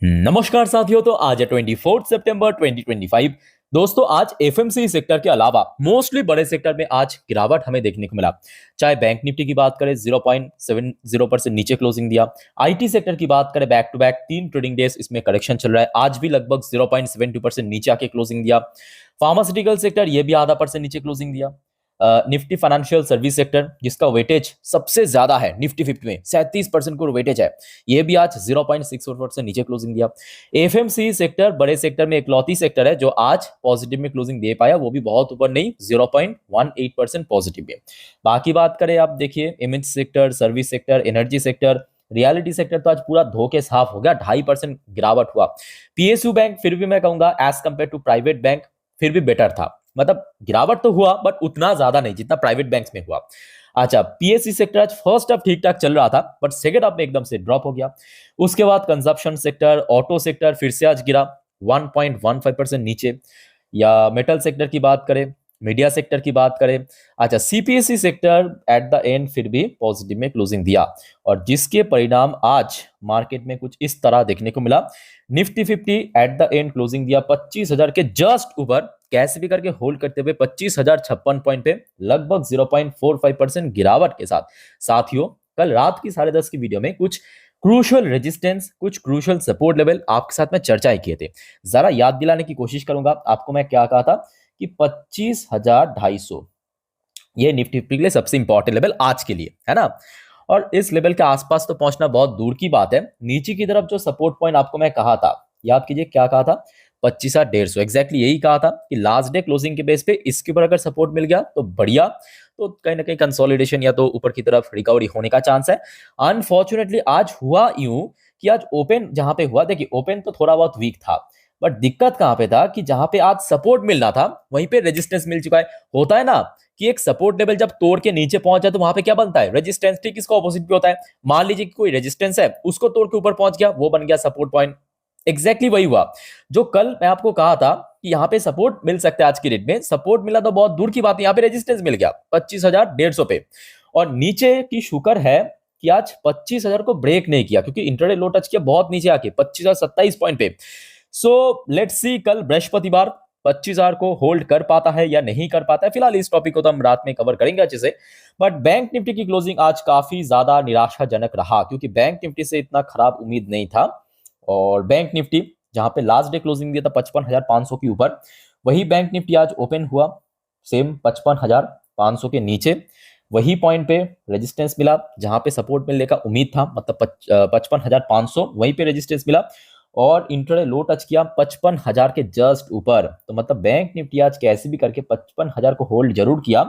नमस्कार साथियों। तो आज है 24 सितंबर 2025। दोस्तों, आज एफएमसी सेक्टर के अलावा मोस्टली बड़े सेक्टर में आज गिरावट हमें देखने को मिला। चाहे बैंक निफ्टी की बात करें, 0.70% नीचे क्लोजिंग दिया। आईटी सेक्टर की बात करें, back to back 3 trading days इसमें करेक्शन चल रहा है, आज भी लगभग 0.72% नीचे आके क्लोजिंग दिया। फार्मास्यूटिकल सेक्टर ये भी आधा परसेंट नीचे क्लोजिंग दिया। निफ्टी फाइनेंशियल सर्विस सेक्टर, जिसका वेटेज सबसे ज्यादा है निफ्टी 50 में, 37% को वेटेज है, ये भी आज 0.64% नीचे क्लोजिंग दिया। एफएमसी सेक्टर बड़े सेक्टर में इकलौती सेक्टर है जो आज पॉजिटिव में क्लोजिंग दे पाया, वो भी बहुत ऊपर नहीं, 0.18% पॉजिटिव में। बाकी बात करें, आप देखिए image sector, service sector, energy sector, reality sector तो आज पूरा धोखे साफ हो गया, 2.5% गिरावट हुआ। पीएसयू बैंक फिर भी मैं कहूंगा as compared to private bank फिर भी बेटर था, मतलब गिरावट तो हुआ बट उतना ज्यादा नहीं जितना प्राइवेट बैंक्स में हुआ। अच्छा, पीएससी सेक्टर आज फर्स्ट हाफ ठीक ठाक चल रहा था बट सेकंड हाफ में एकदम से ड्रॉप हो गया। उसके बाद कंजप्शन सेक्टर, ऑटो सेक्टर फिर से आज गिरा 1.15% नीचे। या मेटल सेक्टर की बात करें, मीडिया सेक्टर की बात करें, अच्छा CPSC sector at the end फिर भी पॉजिटिव में क्लोजिंग दिया, और जिसके परिणाम आज मार्केट में कुछ इस तरह देखने को मिला। Nifty 50 at the end closing दिया 25,000 के जस्ट ऊपर, कैसे भी करके होल्ड करते हुए 25,056 पॉइंट पे लगभग 0.45% गिरावट के साथ। साथियों, कल रात की 10:30 की वीडियो में कुछ क्रूशियल रेजिस्टेंस, कुछ क्रूशियल सपोर्ट लेवल आपके साथ में चर्चाएं किए थे। जरा याद दिलाने की कोशिश करूंगा आपको, मैं क्या कहा था कि 25,250 ये निफ्टी के लिए सबसे इंपॉर्टेंट लेवल आज के लिए है ना। और इस लेवल के आसपास तो पहुंचना बहुत दूर की बात है। नीचे की तरफ जो सपोर्ट पॉइंट आपको मैं कहा था, याद कीजिए क्या कहा था, 25,150 एग्जैक्टली यही कहा था कि लास्ट डे क्लोजिंग के बेस पे इसके ऊपर अगर सपोर्ट मिल गया तो बढ़िया, तो कहीं ना कहीं कंसोलिडेशन या तो ऊपर की तरफ रिकवरी होने का चांस है। अनफॉर्चुनेटली आज हुआ यूं कि आज ओपन जहां पे हुआ, देखिए ओपन तो थोड़ा बहुत वीक था बट दिक्कत कहां पे था कि जहां पे आज सपोर्ट मिलना था वहीं पे रेजिस्टेंस मिल चुका है। होता है ना कि एक सपोर्ट लेवल जब तोड़ के नीचे पहुंच जाए तो वहां पे क्या बनता है, रेजिस्टेंस। ठीक इसका ऑपोजिट भी होता है। मान लीजिए कि कोई रेजिस्टेंस है, उसको तोड़ के ऊपर पहुंच गया, वो बन गया सपोर्ट पॉइंट। एग्जैक्टली वही हुआ जो कल मैं आपको कहा था कि यहाँ पे सपोर्ट मिल सकता है। आज की डेट में सपोर्ट मिला तो बहुत दूर की बात है, यहाँ पे रेजिस्टेंस मिल गया 25,150 पे। और नीचे की शुक्र है कि आज 25,000 को ब्रेक नहीं किया, क्योंकि इंटरडे लो टच किया बहुत नीचे आके 25,027 पॉइंट पे। सो लेट्स सी कल बृहस्पतिवार 25,000 को होल्ड कर पाता है या नहीं कर पाता है। फिलहाल इस टॉपिक को तो हम रात में कवर करेंगे अच्छे से। बट बैंक निफ्टी की क्लोजिंग आज काफी ज्यादा निराशाजनक रहा, क्योंकि बैंक निफ्टी से इतना खराब उम्मीद नहीं था। और बैंक निफ्टी जहां पे लास्ट डे क्लोजिंग दिया था 55,500 के ऊपर, वही बैंक निफ्टी आज ओपन हुआ सेम 55,500 के नीचे। वही पॉइंट पे रेजिस्टेंस मिला जहां पे सपोर्ट मिलने का उम्मीद था, मतलब 55,500 वहीं पे रेजिस्टेंस मिला। और इंट्राडे लो टच किया 55,000 के जस्ट ऊपर। तो मतलब बैंक निफ्टी आज कैसे भी करके 55,000 को होल्ड जरूर किया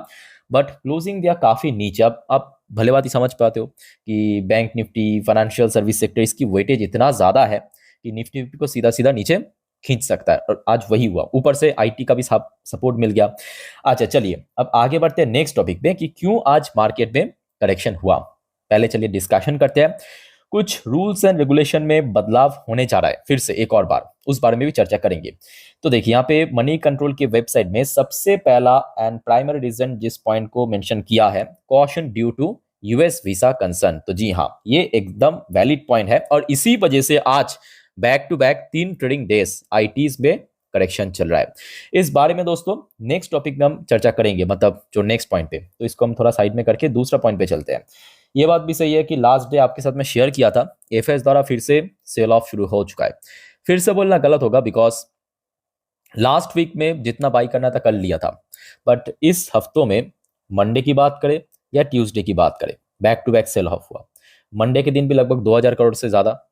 बट क्लोजिंग दिया काफी नीचे। अब आप भले बात ही समझ पाते हो कि bank Nifty, financial service sector, इसकी वेटेज इतना ज्यादा है कि निफ्टी को सीधा सीधा नीचे खींच सकता है, और आज वही हुआ। ऊपर से आईटी का भी सपोर्ट मिल गया। अच्छा चलिए अब आगे बढ़ते हैं नेक्स्ट टॉपिक पे कि क्यों आज मार्केट में करेक्शन हुआ। पहले चलिए डिस्कशन करते हैं। कुछ रूल्स एंड रेगुलेशन में बदलाव होने जा रहा है फिर से एक और बार, उस बारे में भी चर्चा करेंगे। तो देखिए यहाँ पे मनी कंट्रोल की वेबसाइट में सबसे पहला एंड प्राइमरी रीजन जिस पॉइंट को मेंशन किया है, caution due to US visa concern. तो जी हाँ, ये एकदम वैलिड पॉइंट है, और इसी वजह से आज back to back 3 trading days ITs में करेक्शन चल रहा है। इस बारे में दोस्तों नेक्स्ट टॉपिक में हम चर्चा करेंगे, मतलब जो नेक्स्ट पॉइंट पे, तो इसको हम थोड़ा साइड में करके दूसरा पॉइंट पे चलते हैं। ये बात भी सही है कि लास्ट डे आपके साथ में शेयर किया था, एफएस द्वारा फिर से सेल ऑफ शुरू हो चुका है। फिर से बोलना गलत होगा बिकॉज लास्ट वीक में जितना बाई करना था कर लिया था, बट इस हफ्तों में मंडे की बात करें या ट्यूसडे की बात करें, back to back sell off हुआ। मंडे के दिन भी लगभग 2,000 करोड़ से ज्यादा,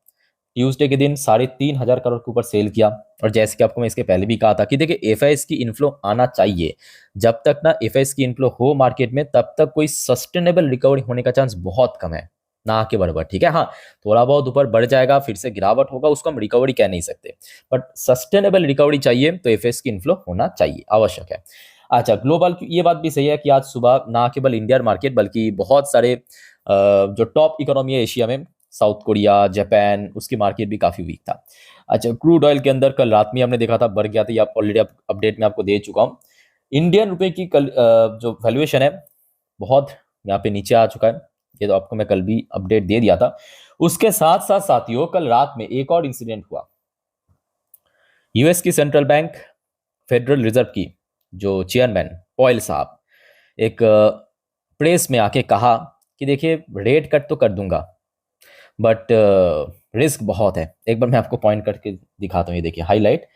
ट्यूसडे के दिन 3,500 करोड़ के ऊपर सेल किया। और जैसे कि आपको मैं इसके पहले भी कहा था कि देखिए एफआईएस की इनफ्लो आना चाहिए, जब तक ना एफआईएस की इनफ्लो हो मार्केट में तब तक कोई सस्टेनेबल रिकवरी होने का चांस बहुत कम है, ना के बराबर। ठीक है, हाँ थोड़ा बहुत ऊपर बढ़ जाएगा, फिर से गिरावट होगा, उसको हम रिकवरी कह नहीं सकते, बट सस्टेनेबल रिकवरी चाहिए तो एफआईएस की इनफ्लो होना चाहिए, आवश्यक है। अच्छा ग्लोबल ये बात भी सही है कि आज सुबह ना केवल इंडियन मार्केट बल्कि बहुत सारे जो टॉप इकोनॉमी है एशिया में, साउथ कोरिया, जापान, उसकी मार्केट भी काफी वीक था। अच्छा क्रूड ऑयल के अंदर कल रात में हमने देखा था बढ़ गया था, ये आप ऑलरेडी अपडेट में आपको दे चुका हूँ। इंडियन रुपए की कल जो वैल्यूएशन है बहुत यहाँ पे नीचे आ चुका है, ये तो आपको मैं कल भी अपडेट दे दिया था। उसके साथ साथ साथियों कल रात में एक और इंसिडेंट हुआ। यूएस की सेंट्रल बैंक फेडरल रिजर्व की जो चेयरमैन पॉयल साहब एक प्रेस में आके कहा कि देखिए रेट कट तो कर दूंगा बट रिस्क बहुत है। एक बार मैं आपको पॉइंट करके दिखाता हूँ, ये देखिए highlight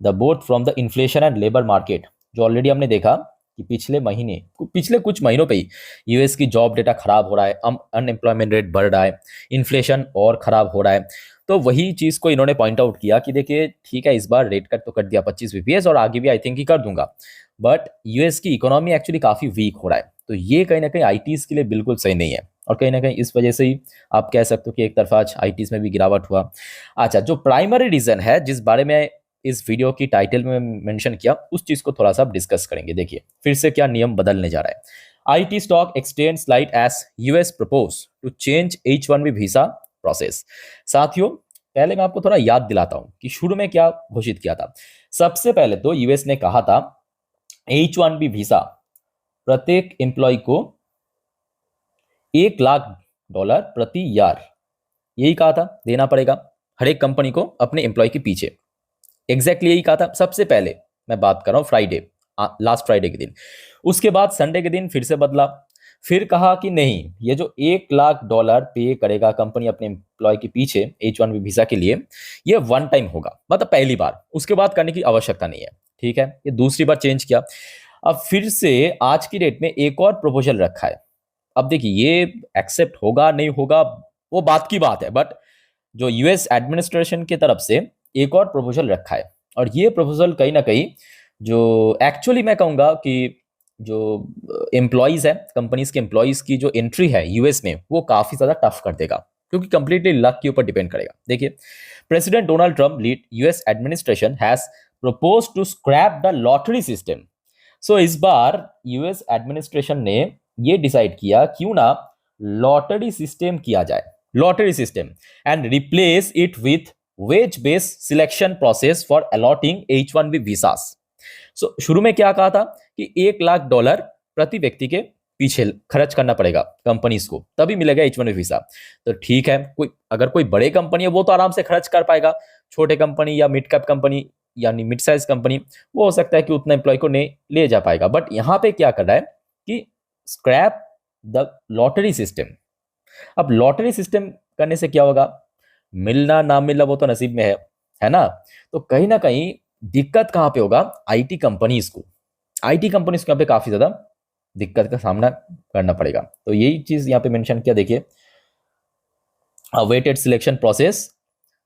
the both from the inflation and labour market, जो ऑलरेडी हमने देखा कि पिछले कुछ महीनों पे ही यूएस की जॉब डेटा खराब हो रहा है, अनएम्प्लॉयमेंट रेट बढ़ रहा है, इन्फ्लेशन और खराब हो रहा है। तो वही चीज को इन्होंने पॉइंट आउट किया कि देखिए ठीक है, इस बार रेट कट तो कर दिया 25 बीपीएस और आगे भी आई थिंक ही कर दूंगा, बट यूएस की इकोनॉमी एक्चुअली काफी वीक हो रहा है। तो ये कहीं ना कहीं आईटीज के लिए बिल्कुल सही नहीं है और कहीं ना कहीं इस वजह से ही आप कह सकते हो कि एक तरफा आज आईटीज में भी गिरावट हुआ। अच्छा, जो प्राइमरी रीजन है जिस बारे में इस वीडियो की टाइटल में मेंशन किया, उस चीज को थोड़ा सा डिस्कस करेंगे। देखिए फिर से क्या नियम बदलने जा रहा है। IT stock extend slide as US propose to change H1B visa process. साथियों पहले मैं आपको थोड़ा याद दिलाता हूं कि शुरू में क्या घोषित किया था। सबसे पहले तो यूएस ने कहा था H1B वीजा प्रत्येक एम्प्लॉय को $1 लाख प्रति ईयर, यही कहा था, देना पड़ेगा हर एक कंपनी को अपने एम्प्लॉय के पीछे। एग्जैक्टली यही कहा था सबसे पहले, मैं बात कर रहा हूं फ्राइडे, लास्ट फ्राइडे के दिन। उसके बाद संडे के दिन फिर से बदला, फिर कहा कि नहीं, ये जो $1 लाख पे करेगा कंपनी अपने एम्प्लॉय के पीछे H1B वीजा के लिए, ये वन टाइम होगा, मतलब पहली बार, उसके बाद करने की आवश्यकता नहीं है। ठीक है, ये दूसरी बार चेंज किया। अब फिर से आज की डेट में एक और प्रपोजल रखा है। अब देखिए ये एक्सेप्ट होगा नहीं होगा वो बात की बात है, बट जो यूएस एडमिनिस्ट्रेशन की तरफ से एक और प्रपोजल रखा है और ये प्रपोजल कहीं ना कहीं जो एक्चुअली मैं कहूंगा कि जो एम्प्लॉयज है, कंपनीज के एम्प्लॉयज की जो एंट्री है यूएस में, वो काफी ज्यादा टफ कर देगा, क्योंकि कंप्लीटली लक के ऊपर डिपेंड करेगा। देखिए president Donald Trump lead US administration has propose to scrap the lottery system. So इस बार यूएस एडमिनिस्ट्रेशन ने ये डिसाइड किया क्यों ना लॉटरी सिस्टम किया जाए, lottery system, and replace it with wage based selection process for allotting H1B visas. So शुरू में क्या कहा था कि $1 लाख प्रति व्यक्ति के पीछे खर्च करना पड़ेगा कंपनीज को, तभी मिलेगा H1B वीसा। तो ठीक है, अगर कोई बड़े कंपनी है वो तो आराम से खर्च कर पाएगा, छोटे कंपनी या मिड कैप कंपनी यानी मिड साइज कंपनी, वो हो सकता है कि उतना एम्प्लॉय को नहीं ले जा पाएगा। बट यहां पे क्या कर रहा है कि स्क्रैप द लॉटरी सिस्टम। अब लॉटरी सिस्टम करने से क्या होगा, मिलना ना मिलना वो तो नसीब में है ना। तो कहीं ना कहीं दिक्कत कहां पे होगा, आईटी कंपनीज को, आईटी कंपनीज को यहाँ पे काफी ज्यादा दिक्कत का सामना करना पड़ेगा। तो यही चीज यहाँ पे मेंशन किया, देखिए a weighted selection process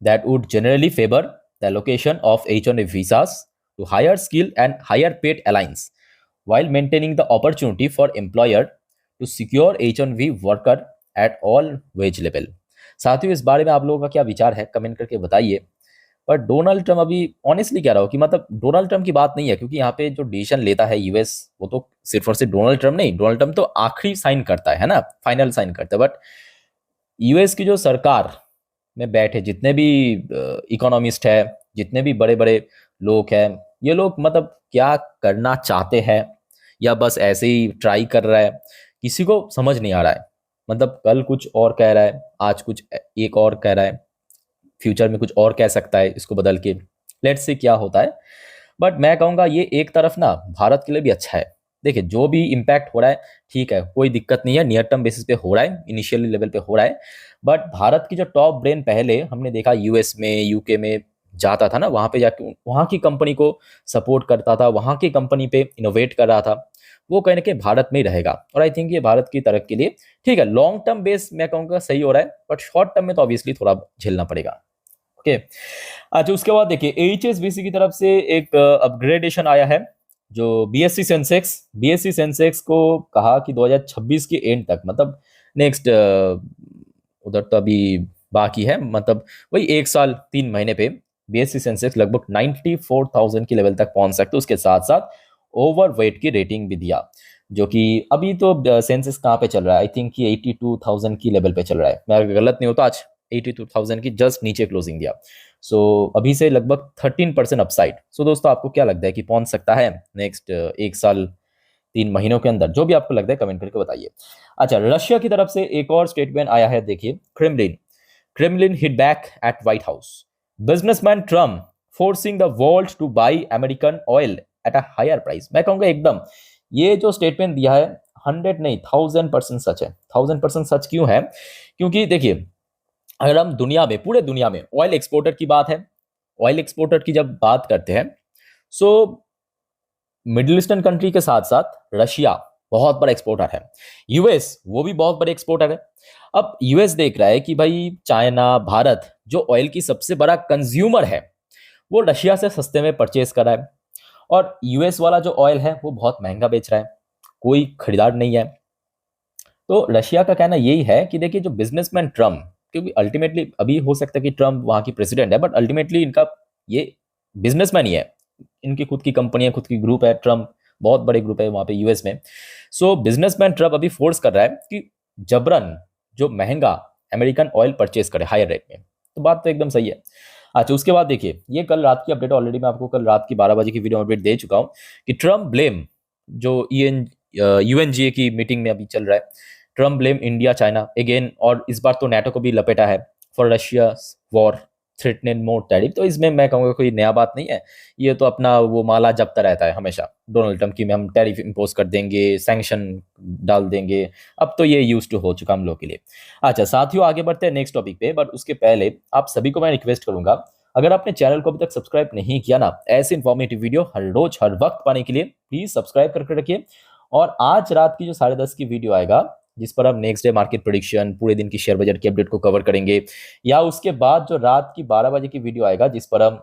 that would generally favor the allocation of H1B visas to higher skill and higher paid alliance, while maintaining the opportunity for employer to secure H1B worker at all wage level। साथियों इस बारे में आप लोगों का क्या विचार है, कमेंट करके बताइए। पर डोनाल्ड ट्रम्प, अभी ऑनेस्टली कह रहा हूँ कि मतलब डोनाल्ड ट्रम्प की बात नहीं है, क्योंकि यहाँ पे जो डिसीजन लेता है यूएस, वो तो सिर्फ और सिर्फ डोनाल्ड ट्रम्प नहीं, डोनाल्ड ट्रम्प तो आखिरी साइन करता है ना, फाइनल साइन करता है। बट यूएस की जो सरकार में बैठे जितने भी इकोनॉमिस्ट है, जितने भी बड़े बड़े लोग हैं, ये लोग मतलब क्या करना चाहते हैं या बस ऐसे ही ट्राई कर रहा है, किसी को समझ नहीं आ रहा है। मतलब कल कुछ और कह रहा है, आज कुछ एक और कह रहा है, फ्यूचर में कुछ और कह सकता है इसको बदल के। लेट्स सी क्या होता है। बट मैं कहूँगा ये एक तरफ ना भारत के लिए भी अच्छा है। देखिए जो भी इम्पैक्ट हो रहा है ठीक है, कोई दिक्कत नहीं है, नियर टर्म बेसिस पे हो रहा है, इनिशियली लेवल पे हो रहा है। बट भारत की जो टॉप ब्रेन पहले हमने देखा यूएस में, यूके में जाता था ना, वहाँ पे जाके वहाँ की कंपनी को सपोर्ट करता था, वहाँ की कंपनी पे इनोवेट कर रहा था, वो कहीं ना कहीं भारत में ही रहेगा। और आई थिंक ये भारत की तरक्की के लिए ठीक है, लॉन्ग टर्म बेस मैं कहूँगा सही हो रहा है, बट शॉर्ट टर्म में तो ऑब्वियसली थोड़ा झेलना पड़ेगा। ओके अच्छा, उसके बाद देखिए एचएसबीसी की तरफ से एक अपग्रेडेशन आया है। जो बीएससी सेंसेक्स को कहा कि 2026 के एंड तक, मतलब नेक्स्ट उधर तो अभी बाकी है, मतलब वही 1 साल 3 महीने पे बीएससी सेंसेक्स लगभग 94,000 की लेवल तक पहुंच सकते। उसके साथ साथ ओवरवेट की रेटिंग भी दिया, जो कि अभी तो सेंसेक्स कहाँ पे चल रहा है, आई थिंक कि 82,000 की लेवल पे चल रहा है, मैं अगर गलत नहीं होता आज 82,000 की जस्ट नीचे क्लोजिंग दिया। सो अभी से लगभग 13% अपसाइड। सो दोस्तों आपको क्या लगता है कि पहुंच सकता है नेक्स्ट 1 साल 3 महीनों के अंदर, जो भी आपको लगता है कमेंट करके बताइए। अच्छा, रशिया की तरफ से एक और स्टेटमेंट आया है, देखिए, Kremlin hit back at White House, businessman Trump forcing the world to buy American oil at a higher price. मैं कहूंगा एकदम ये जो स्टेटमेंट दिया है 100 नहीं 1000% सच है। 1000% सच क्यों है? क्योंकि देखिए, अगर हम दुनिया में, पूरे दुनिया में ऑयल एक्सपोर्टर की बात है, ऑयल एक्सपोर्टर की जब बात करते हैं, सो मिडिल ईस्टर्न कंट्री के साथ साथ रशिया बहुत बड़ा एक्सपोर्टर है, यूएस वो भी बहुत बड़े एक्सपोर्टर है। अब यूएस देख रहा है कि भाई चाइना, भारत जो ऑयल की सबसे बड़ा कंज्यूमर है, वो रशिया से सस्ते में परचेज कर रहा है, और यूएस वाला जो ऑयल है वो बहुत महंगा बेच रहा है, कोई खरीदार नहीं है। तो रशिया का कहना यही है कि देखिए, जो बिजनेसमैन ट्रम्प, क्योंकि अल्टीमेटली अभी हो सकता है कि ट्रम्प वहां की प्रेसिडेंट है, बट अल्टीमेटली इनका ये बिजनेसमैन ही है, इनकी खुद की कंपनियां, खुद की ग्रुप है, ट्रम्प बहुत बड़े ग्रुप है वहां पे यूएस में। सो बिजनेसमैन ट्रम्प अभी फोर्स कर रहा है कि जबरन जो महंगा अमेरिकन ऑयल परचेज करे हायर रेट में। तो बात तो एकदम सही है। अच्छा, उसके बाद देखिए, ये कल रात की अपडेट, ऑलरेडी मैं आपको कल रात की 12 बजे की वीडियो अपडेट दे चुका हूं कि ट्रम्प ब्लेम, जो यूएनजीए की मीटिंग में अभी चल रहा है, Trump blame India China again, और इस बार तो नाटो को भी लपेटा है for Russia war threatening more tariff. तो इसमें मैं कहूँगा कोई नया बात नहीं है, ये तो अपना वो माला जपता रहता है हमेशा डोनाल्ड ट्रम्प की, में हम टैरिफ इम्पोज कर देंगे, सैंक्शन डाल देंगे, अब तो ये यूज टू हो चुका हम लोग के लिए। अच्छा साथियों, आगे बढ़ते हैं नेक्स्ट टॉपिक पे, बट उसके पहले आप सभी को मैं रिक्वेस्ट करूंगा, अगर आपने चैनल को अभी तक सब्सक्राइब नहीं किया ना, ऐसे इन्फॉर्मेटिव वीडियो हर रोज हर वक्त पाने के लिए प्लीज सब्सक्राइब करके रखिए। और आज रात की जो 10:30 की वीडियो आएगा, जिस पर हम नेक्स्ट डे मार्केट प्रेडिक्शन, पूरे दिन की शेयर बाजार की अपडेट को कवर करेंगे, या उसके बाद जो रात की 12 बजे की वीडियो आएगा जिस पर हम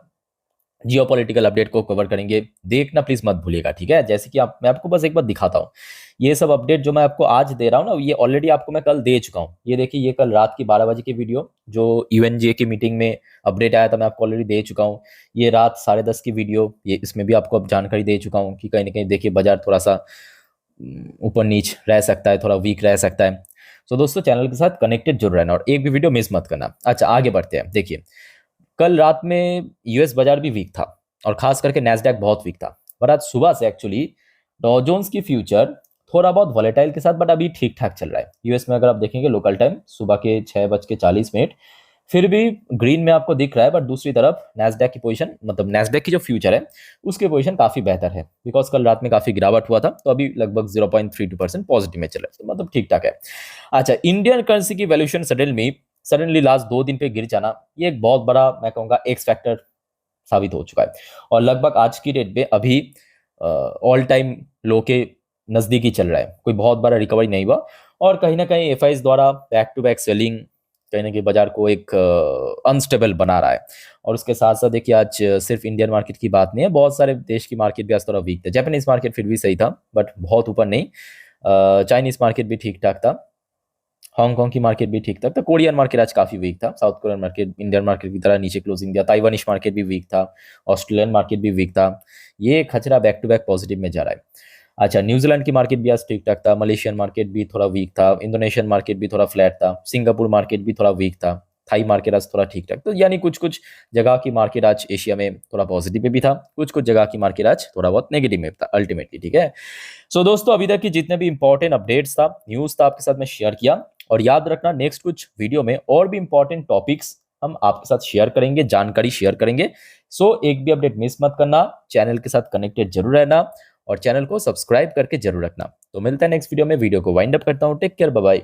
जियोपॉलिटिकल अपडेट को कवर करेंगे, देखना प्लीज मत भूलिएगा, ठीक है? जैसे कि मैं आपको बस एक बार दिखाता हूँ, ये सब अपडेट जो मैं आपको आज दे रहा हूँ ना, ये ऑलरेडी आपको मैं कल दे चुका हूँ। ये देखिए, ये कल रात की 12 बजे की वीडियो जो यूएनजीए की मीटिंग में अपडेट आया था, मैं आपको ऑलरेडी दे चुका हूँ। ये रात 10:30 की वीडियो, ये इसमें भी आपको अब जानकारी दे चुका हूँ कि कहीं ना कहीं देखिए बाजार थोड़ा सा ऊपर नीच रह सकता है, थोड़ा वीक रह सकता है। तो दोस्तों, चैनल के साथ कनेक्टेड जरूर रहना और एक भी वीडियो मिस मत करना। अच्छा, आगे बढ़ते हैं। देखिए, कल रात में यूएस बाजार भी वीक था, और खास करके नैस्डैक बहुत वीक था, पर आज सुबह से एक्चुअली डॉ जोन्स की फ्यूचर थोड़ा बहुत वॉलेटाइल के साथ, बट अभी ठीक ठाक चल रहा है। यूएस में अगर आप देखेंगे लोकल टाइम सुबह के 6:40, फिर भी ग्रीन में आपको दिख रहा है, बट दूसरी तरफ नैस्डैक की पोजीशन, मतलब नैस्डैक की जो फ्यूचर है उसकी पोजीशन काफी बेहतर है, बिकॉज कल रात में काफी गिरावट हुआ था, तो अभी लगभग 0.32% पॉजिटिव में चल रहा है, तो मतलब ठीक ठाक है। अच्छा, इंडियन करेंसी की वैल्यूएशन सडनली लास्ट 2 दिन पे गिर जाना, ये एक बहुत बड़ा, मैं कहूंगा, एक्स फैक्टर साबित हो चुका है, और लगभग आज की डेट में अभी ऑल टाइम लो के नजदीकी चल रहा है, कोई बहुत बड़ा रिकवरी नहीं हुआ, और कहीं ना कहीं एफआईज द्वारा बैक टू बैक सेलिंग कहीं ना कहीं बाजार को एक अनस्टेबल बना रहा है। और उसके साथ साथ देखिए, आज सिर्फ इंडियन मार्केट की बात नहीं है, बहुत सारे देश की मार्केट भी आज थोड़ा वीक था। जापानीज मार्केट फिर भी सही था, बट बहुत ऊपर नहीं। चाइनीज मार्केट भी ठीक ठाक था, हांगकांग की मार्केट भी ठीक था, तो कोरियन मार्केट आज काफी वीक था, south Korean market Indian market की तरह नीचे क्लोजिंग दिया, ताइवानिश मार्केट भी वीक था, ऑस्ट्रेलियन मार्केट भी वीक था। ये खचरा बैक टू बैक पॉजिटिव में जा रहा है। अच्छा, न्यूजीलैंड की मार्केट भी आज ठीक ठाक था, मलेशियन मार्केट भी थोड़ा वीक था, इंडोनेशियन मार्केट भी थोड़ा फ्लैट था, सिंगापुर मार्केट भी थोड़ा वीक था, थाई मार्केट आज थोड़ा ठीक ठाक। तो यानी कुछ कुछ जगह की मार्केट आज एशिया में थोड़ा पॉजिटिव में भी था, कुछ कुछ जगह की मार्केट आज थोड़ा बहुत नेगेटिव में था अल्टीमेटली, ठीक है? सो दोस्तों, अभी तक की जितने भी इंपॉर्टेंट अपडेट्स था, न्यूज था, आपके साथ मैं शेयर किया, और याद रखना नेक्स्ट कुछ वीडियो में और भी इंपॉर्टेंट टॉपिक्स हम आपके साथ शेयर करेंगे, जानकारी शेयर करेंगे। सो एक भी अपडेट मिस मत करना, चैनल के साथ कनेक्टेड जरूर रहना, और चैनल को सब्सक्राइब करके जरूर रखना। तो मिलता है नेक्स्ट वीडियो में, वीडियो को वाइंड अप करता हूं। Take care, bye bye.